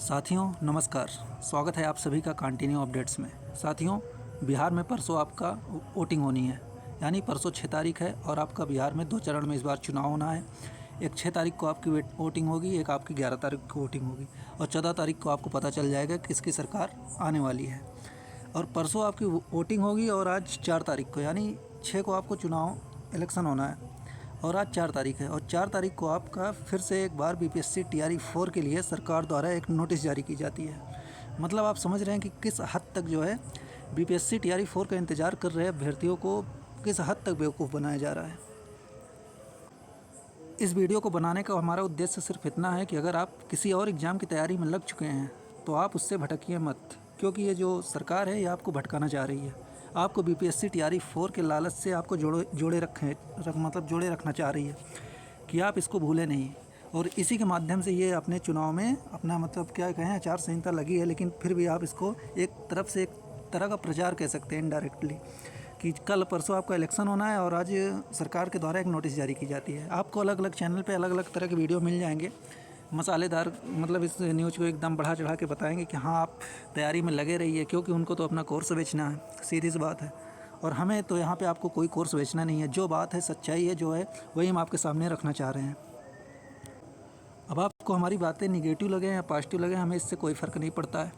साथियों नमस्कार। स्वागत है आप सभी का कंटिन्यू अपडेट्स में। साथियों, बिहार में परसों आपका वोटिंग होनी है, यानी परसों 6 तारीख है और आपका बिहार में 2 चरण में इस बार चुनाव होना है। एक 6 तारीख को आपकी वोटिंग होगी, एक आपकी 11 तारीख को वोटिंग होगी और 14 तारीख को आपको पता चल जाएगा किसकी सरकार आने वाली है। और परसों आपकी वोटिंग होगी और आज 4 तारीख को, यानी 6 को आपको चुनाव इलेक्शन होना है और आज 4 तारीख है। और 4 तारीख को आपका फिर से एक बार बीपीएससी टीआरई 4 के लिए सरकार द्वारा एक नोटिस जारी की जाती है। मतलब आप समझ रहे हैं कि किस हद तक जो है बीपीएससी टीआरई 4 का इंतज़ार कर रहे अभ्यर्थियों को किस हद तक बेवकूफ़ बनाया जा रहा है। इस वीडियो को बनाने का हमारा उद्देश्य सिर्फ इतना है कि अगर आप किसी और एग्ज़ाम की तैयारी में लग चुके हैं तो आप उससे भटकिए मत, क्योंकि ये जो सरकार है ये आपको भटकाना चाह रही है। आपको बीपीएससी टीआरई 4 के लालच से आपको जोड़े रखना चाह रही है कि आप इसको भूलें नहीं। और इसी के माध्यम से ये अपने चुनाव में अपना क्या कहें, आचार संहिता लगी है, लेकिन फिर भी आप इसको एक तरह का प्रचार कह सकते हैं इनडायरेक्टली, कि कल परसों आपका इलेक्शन होना है और आज सरकार के द्वारा एक नोटिस जारी की जाती है। आपको अलग अलग चैनल पे अलग अलग तरह के वीडियो मिल जाएंगे, मसालेदार, इस न्यूज़ को एकदम बढ़ा चढ़ा के बताएंगे कि हाँ आप तैयारी में लगे रहिए, क्योंकि उनको तो अपना कोर्स बेचना है, सीधी सी बात है। और हमें तो यहाँ पे आपको कोई कोर्स बेचना नहीं है। जो बात है, सच्चाई है, जो है वही हम आपके सामने रखना चाह रहे हैं। अब आपको हमारी बातें निगेटिव लगे या पॉजिटिव लगे, हमें इससे कोई फ़र्क नहीं पड़ता है।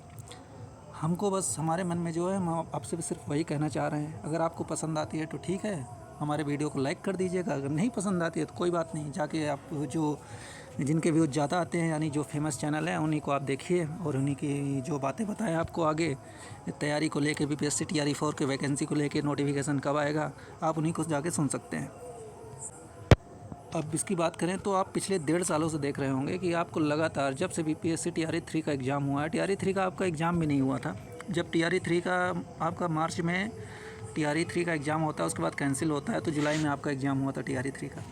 हमको बस हमारे मन में जो है, हम आपसे सिर्फ वही कहना चाह रहे हैं। अगर आपको पसंद आती है तो ठीक है, हमारे वीडियो को लाइक कर दीजिएगा। अगर नहीं पसंद आती है तो कोई बात नहीं, जाके आप जिनके व्यूज़ ज़्यादा आते हैं, यानी जो फेमस चैनल है, उन्हीं को आप देखिए और उन्हीं की जो बातें बताएं आपको आगे तैयारी को लेके, बीपीएससी टीआरई 4 के वैकेंसी को लेके, नोटिफिकेशन कब आएगा, आप उन्हीं को जाके सुन सकते हैं। अब इसकी बात करें तो आप पिछले 1.5 सालों से देख रहे होंगे कि आपको लगातार, जब से बीपीएससी टीआरई 3 का एग्ज़ाम हुआ है, टीआरई 3 का आपका एग्ज़ाम भी नहीं हुआ था। जब टीआरई 3 का आपका मार्च में टीआरई 3 का एग्ज़ाम होता है, उसके बाद कैंसिल होता है, तो जुलाई में आपका एग्ज़ाम हुआ था टीआरई 3 का।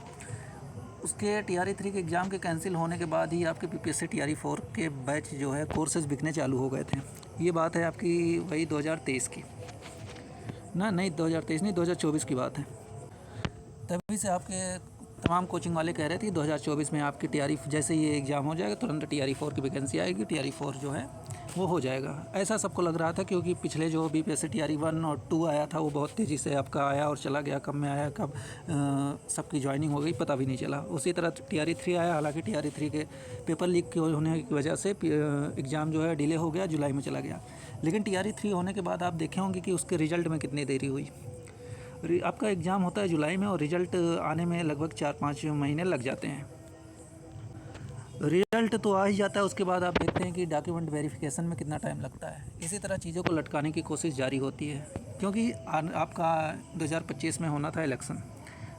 उसके टीआरई 3 के एग्ज़ाम के कैंसिल होने के बाद ही आपके बीपीएससी टीआरई 4 के बैच जो है, कोर्सेज़ बिकने चालू हो गए थे। ये बात है आपकी वही 2023 की, नहीं 2023 नहीं, 2024 की बात है। तभी से आपके तमाम कोचिंग वाले कह रहे थे 2024 में आपकी टीआरई, जैसे ये एग्ज़ाम हो जाएगा तुरंत टीआरई 4 की वैकेंसी आएगी, टीआरई 4 जो है वो हो जाएगा। ऐसा सबको लग रहा था, क्योंकि पिछले जो बीपीएससी टीआरई 1 और 2 आया था वो बहुत तेज़ी से आपका आया और चला गया, कब में आया, कब सबकी ज्वाइनिंग हो गई पता भी नहीं चला। उसी तरह टीआरई 3 आया, हालांकि टीआरई 3 के पेपर लीक होने की वजह से एग्ज़ाम जो है डिले हो गया, जुलाई में चला गया। लेकिन टीआरई 3 होने के बाद आप देखे होंगे कि उसके रिज़ल्ट में कितनी देरी हुई। आपका एग्ज़ाम होता है जुलाई में और रिज़ल्ट आने में लगभग 4-5 महीने लग जाते हैं। रिज़ल्ट तो आ ही जाता है, उसके बाद आप देखते हैं कि डॉक्यूमेंट वेरिफिकेशन में कितना टाइम लगता है। इसी तरह चीज़ों को लटकाने की कोशिश जारी होती है, क्योंकि आपका 2025 में होना था इलेक्शन,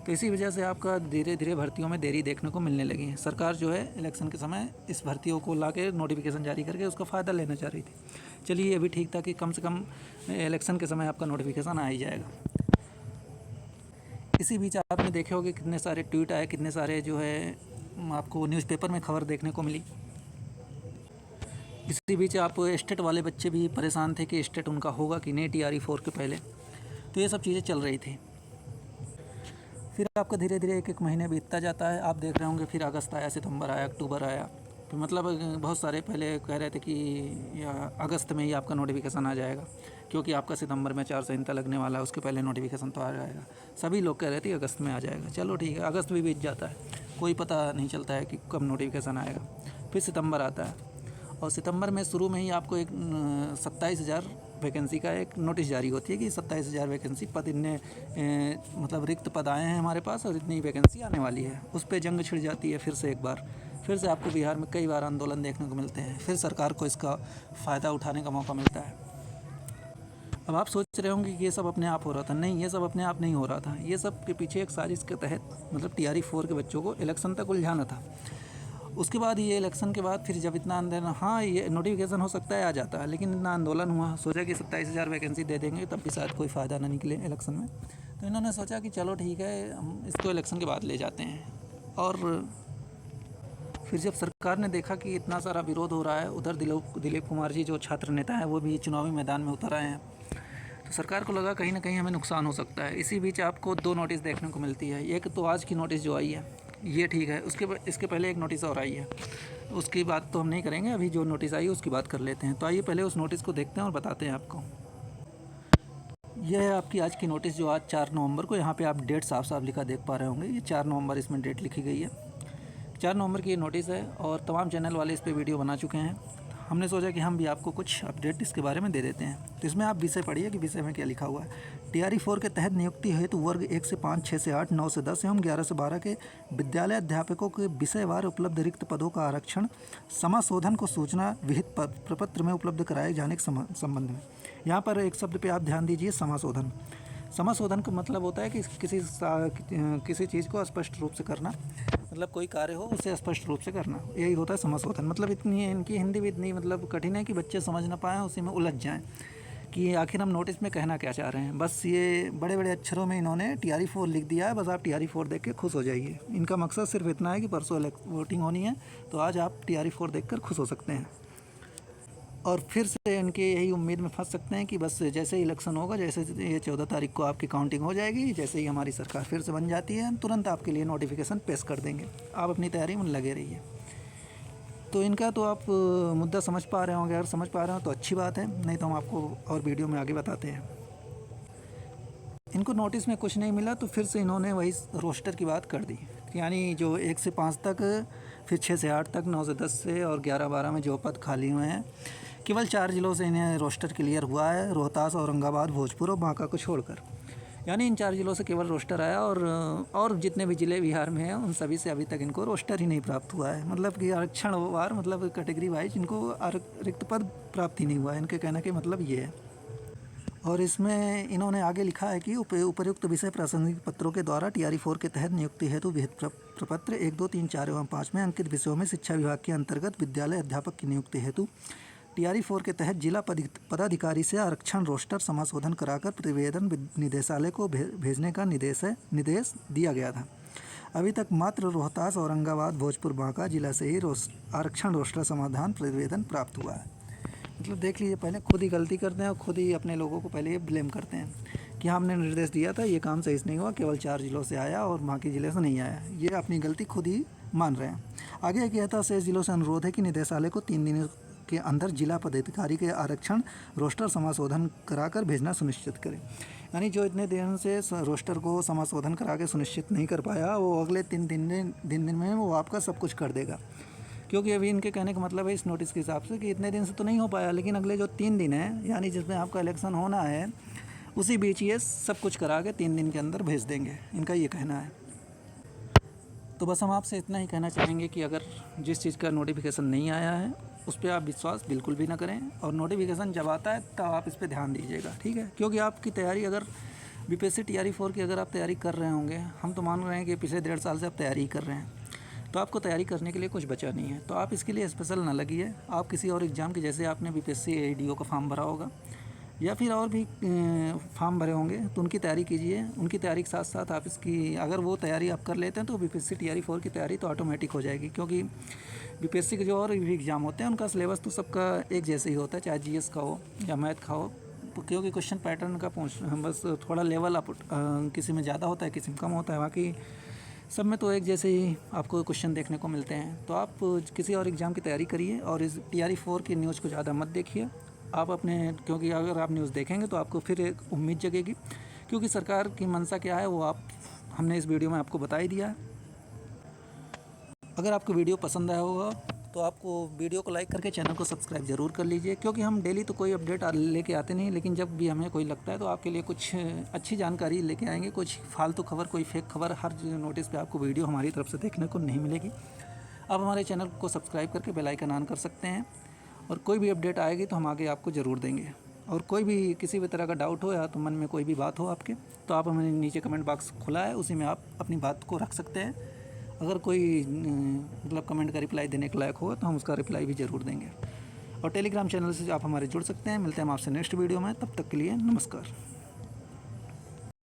तो इसी वजह से आपका धीरे धीरे भर्तियों में देरी देखने को मिलने लगी है। सरकार जो है इलेक्शन के समय इस भर्तियों को ला के नोटिफिकेशन जारी करके उसका फ़ायदा लेना चाह रही थी। चलिए, ये भी ठीक था कि कम से कम इलेक्शन के समय आपका नोटिफिकेशन आ ही जाएगा। इसी बीच आपने देखे होंगे कितने सारे ट्वीट आए, कितने सारे जो है आपको न्यूज़पेपर में खबर देखने को मिली। इसी बीच आप स्टेट वाले बच्चे भी परेशान थे कि स्टेट उनका होगा कि नहीं टीआरई 4 के पहले, तो ये सब चीज़ें चल रही थी। फिर आपका धीरे धीरे एक महीने बीतता जाता है, आप देख रहे होंगे। फिर अगस्त आया, सितंबर आया, अक्टूबर आया, फिर बहुत सारे पहले कह रहे थे कि अगस्त में ही आपका नोटिफिकेशन आ जाएगा, क्योंकि आपका सितंबर में आचार संहिता लगने वाला है, उसके पहले नोटिफिकेशन तो आ जाएगा। सभी लोग कह रहे थे अगस्त में आ जाएगा। चलो ठीक है, अगस्त भी बीत जाता है, कोई पता नहीं चलता है कि कब नोटिफिकेशन आएगा। फिर सितंबर आता है और सितंबर में शुरू में ही आपको एक 27,000 वैकेंसी का एक नोटिस जारी होती है कि 27,000 वैकेंसी पद, इतने रिक्त पद आए हैं हमारे पास और इतनी वैकेंसी आने वाली है। उस पर जंग छिड़ जाती है फिर से एक बार। फिर से आपको बिहार में कई बार आंदोलन देखने को मिलते हैं, फिर सरकार को इसका फ़ायदा उठाने का मौका मिलता है। अब आप सोच रहे होंगे कि ये सब अपने आप हो रहा था। नहीं, ये सब अपने आप नहीं हो रहा था। ये सब के पीछे एक साजिश के तहत टीआरई 4 के बच्चों को इलेक्शन तक उलझाना था। उसके बाद ये इलेक्शन के बाद फिर जब इतना आंदोलन, हाँ ये नोटिफिकेशन हो सकता है आ जाता है, लेकिन इतना आंदोलन हुआ, सोचा कि 27,000 वैकेंसी दे देंगे तब भी शायद कोई फ़ायदा ना निकले इलेक्शन में, तो इन्होंने सोचा कि चलो ठीक है, हम इसको इलेक्शन के बाद ले जाते हैं। और फिर जब सरकार ने देखा कि इतना सारा विरोध हो रहा है, उधर दिलीप कुमार जी जो छात्र नेता हैं वो भी चुनावी मैदान में उतर आए हैं, तो सरकार को लगा कहीं ना कहीं हमें नुकसान हो सकता है। इसी बीच आपको 2 नोटिस देखने को मिलती है। एक तो आज की नोटिस जो आई है ये ठीक है। इसके पहले एक नोटिस और आई है, उसकी बात तो हम नहीं करेंगे, अभी जो नोटिस आई है उसकी बात कर लेते हैं। तो आइए पहले उस नोटिस को देखते हैं और बताते हैं आपको। यह है आपकी आज की नोटिस, जो आज 4 नवंबर को, यहाँ पे आप डेट साफ साफ लिखा देख पा रहे होंगे। ये 4 नवंबर इसमें डेट लिखी गई है। 4 नवंबर की ये नोटिस है और तमाम चैनल वाले इस पर वीडियो बना चुके हैं। हमने सोचा कि हम भी आपको कुछ अपडेट इसके बारे में दे देते हैं। तो इसमें आप विषय पढ़िए कि विषय में क्या लिखा हुआ है। टीआरई 4 के तहत नियुक्ति हेतु वर्ग 1 से 5, 6 से 8, 9 से 10 एवं 11 से 12 के विद्यालय अध्यापकों के विषयवार उपलब्ध रिक्त पदों का आरक्षण समाशोधन को सूचना विहित प्रपत्र में उपलब्ध कराए जाने के संबंध में। यहाँ पर एक शब्द पे आप ध्यान दीजिए, समाशोधन। समाशोधन का मतलब होता है कि किसी चीज़ को स्पष्ट रूप से करना, मतलब कोई कार्य हो उसे स्पष्ट रूप से करना, यही होता है समाशोधन। मतलब इतनी इनकी हिंदी भी इतनी मतलब कठिन है कि बच्चे समझ ना पाएँ, उसी में उलझ जाएं कि आखिर हम नोटिस में कहना क्या चाह रहे हैं। बस ये बड़े बड़े अक्षरों में इन्होंने टीआरई 4 लिख दिया है। बस आप टीआरई 4 देख के खुश हो जाइए। इनका मकसद सिर्फ इतना है कि परसों वोटिंग होनी है, तो आज आप टीआरई 4 देख कर खुश हो सकते हैं और फिर से इनके यही उम्मीद में फंस सकते हैं कि बस जैसे ही इलेक्शन होगा, जैसे ये 14 तारीख को आपकी काउंटिंग हो जाएगी, जैसे ही हमारी सरकार फिर से बन जाती है, तुरंत आपके लिए नोटिफिकेशन पेश कर देंगे। आप अपनी तैयारी में लगे रहिए। तो इनका तो आप मुद्दा समझ पा रहे होंगे। अगर समझ पा रहे हो तो अच्छी बात है, नहीं तो हम आपको और वीडियो में आगे बताते हैं। इनको नोटिस में कुछ नहीं मिला तो फिर से इन्होंने वही रोस्टर की बात कर दी, यानी जो 1 से 5 तक, फिर 6 से 8 तक, 9 से 10 से और 11-12 में जो पद खाली हुए हैं, केवल 4 जिलों से इन्हें रोस्टर क्लियर हुआ है, रोहतास, औरंगाबाद, भोजपुर और बांका को छोड़कर। यानी इन 4 जिलों से केवल रोस्टर आया और जितने भी ज़िले बिहार में हैं उन सभी से अभी तक इनको रोस्टर ही नहीं प्राप्त हुआ है। मतलब कि आरक्षण वार, मतलब कैटेगरी वाइज इनको रिक्त पद प्राप्त ही नहीं हुआ है। इनके कहने के मतलब ये है। और इसमें इन्होंने आगे लिखा है कि उपर्युक्त विषय प्रासंगिक पत्रों के द्वारा टीआरई 4 के तहत नियुक्ति हेतु विहित प्रपत्र 1, 2, 3, 4 एवं 5 में अंकित विषयों में शिक्षा विभाग के अंतर्गत विद्यालय अध्यापक की नियुक्ति हेतु टीआरई 4 के तहत जिला पदाधिकारी से आरक्षण रोस्टर समाशोधन कराकर प्रतिवेदन निदेशालय को भेजने का निर्देश दिया गया था। अभी तक मात्र रोहतास, औरंगाबाद, भोजपुर, बांका जिला से ही आरक्षण रोस्टर समाधान प्रतिवेदन प्राप्त हुआ है। मतलब देख लीजिए, पहले खुद ही गलती करते हैं और खुद ही अपने लोगों को पहले ये ब्लेम करते हैं कि हमने निर्देश दिया था, ये काम सही से नहीं हुआ, केवल 4 जिलों से आया और बाकी जिले से नहीं आया। ये अपनी गलती खुद ही मान रहे हैं। आगे कहता है, शेष जिलों से अनुरोध है कि निदेशालय को 3 दिन के अंदर जिला पदाधिकारी के आरक्षण रोस्टर समाशोधन कराकर भेजना सुनिश्चित करें। यानी जो इतने दिन से रोस्टर को समाशोधन करा के सुनिश्चित नहीं कर पाया, वो अगले 3 दिन में वो आपका सब कुछ कर देगा। क्योंकि अभी इनके कहने का मतलब है इस नोटिस के हिसाब से कि इतने दिन से तो नहीं हो पाया, लेकिन अगले जो 3 दिन हैं, यानी जिसमें आपका इलेक्शन होना है, उसी बीच ये सब कुछ करा के 3 दिन के अंदर भेज देंगे, इनका ये कहना है। तो बस हम आपसे इतना ही कहना चाहेंगे कि अगर जिस चीज़ का नोटिफिकेशन नहीं आया है उस पर आप विश्वास बिल्कुल भी ना करें, और नोटिफिकेशन जब आता है तब आप इस पर ध्यान दीजिएगा, ठीक है। क्योंकि आपकी तैयारी, अगर बीपीएससी टीआरई 4 की अगर आप तैयारी कर रहे होंगे, हम तो मान रहे हैं कि पिछले 1.5 साल से आप तैयारी कर रहे हैं, तो आपको तैयारी करने के लिए कुछ बचा नहीं है। तो आप इसके लिए स्पेशल ना लगिए। आप किसी और एग्ज़ाम की, जैसे आपने बीपीएससी एडीओ का फॉर्म भरा होगा या फिर और भी फॉर्म भरे होंगे, तो उनकी तैयारी कीजिए। उनकी तैयारी के साथ साथ आप इसकी, अगर वो तैयारी आप कर लेते हैं तो बीपीएससी टीआरई 4 की तैयारी तो ऑटोमेटिक हो जाएगी। क्योंकि बीपीएससी के जो और भी एग्ज़ाम होते हैं उनका सिलेबस तो सबका एक जैसे ही होता है, चाहे जीएस का हो या मैथ का हो। क्योंकि क्वेश्चन पैटर्न का बस थोड़ा लेवल आप किसी में ज़्यादा होता है, किसी में कम होता है, बाकी सब में तो एक जैसे ही आपको क्वेश्चन देखने को मिलते हैं। तो आप किसी और एग्ज़ाम की तैयारी करिए और इस टीआरई 4 की न्यूज़ को ज़्यादा मत देखिए आप अपने, क्योंकि अगर आप न्यूज़ देखेंगे तो आपको फिर एक उम्मीद जगेगी। क्योंकि सरकार की मंशा क्या है वो हमने इस वीडियो में आपको बता ही दिया है। अगर आपको वीडियो पसंद आया होगा तो आपको वीडियो को लाइक करके चैनल को सब्सक्राइब ज़रूर कर लीजिए। क्योंकि हम डेली तो कोई अपडेट लेके आते नहीं, लेकिन जब भी हमें कोई लगता है तो आपके लिए कुछ अच्छी जानकारी लेके आएंगे। कुछ फालतू खबर, कोई फेक खबर हर नोटिस पे आपको वीडियो हमारी तरफ से देखने को नहीं मिलेगी। आप हमारे चैनल को सब्सक्राइब करके बेल आइकन ऑन कर सकते हैं, और कोई भी अपडेट आएगी तो हम आगे आपको ज़रूर देंगे। और कोई भी किसी भी तरह का डाउट हो या तो मन में कोई भी बात हो आपके, तो आप हमें नीचे कमेंट बॉक्स खुला है, उसी में आप अपनी बात को रख सकते हैं। अगर कोई मतलब कमेंट का रिप्लाई देने के लायक हो तो हम उसका रिप्लाई भी ज़रूर देंगे। और टेलीग्राम चैनल से आप हमारे जुड़ सकते हैं। मिलते हैं हम आपसे नेक्स्ट वीडियो में, तब तक के लिए नमस्कार।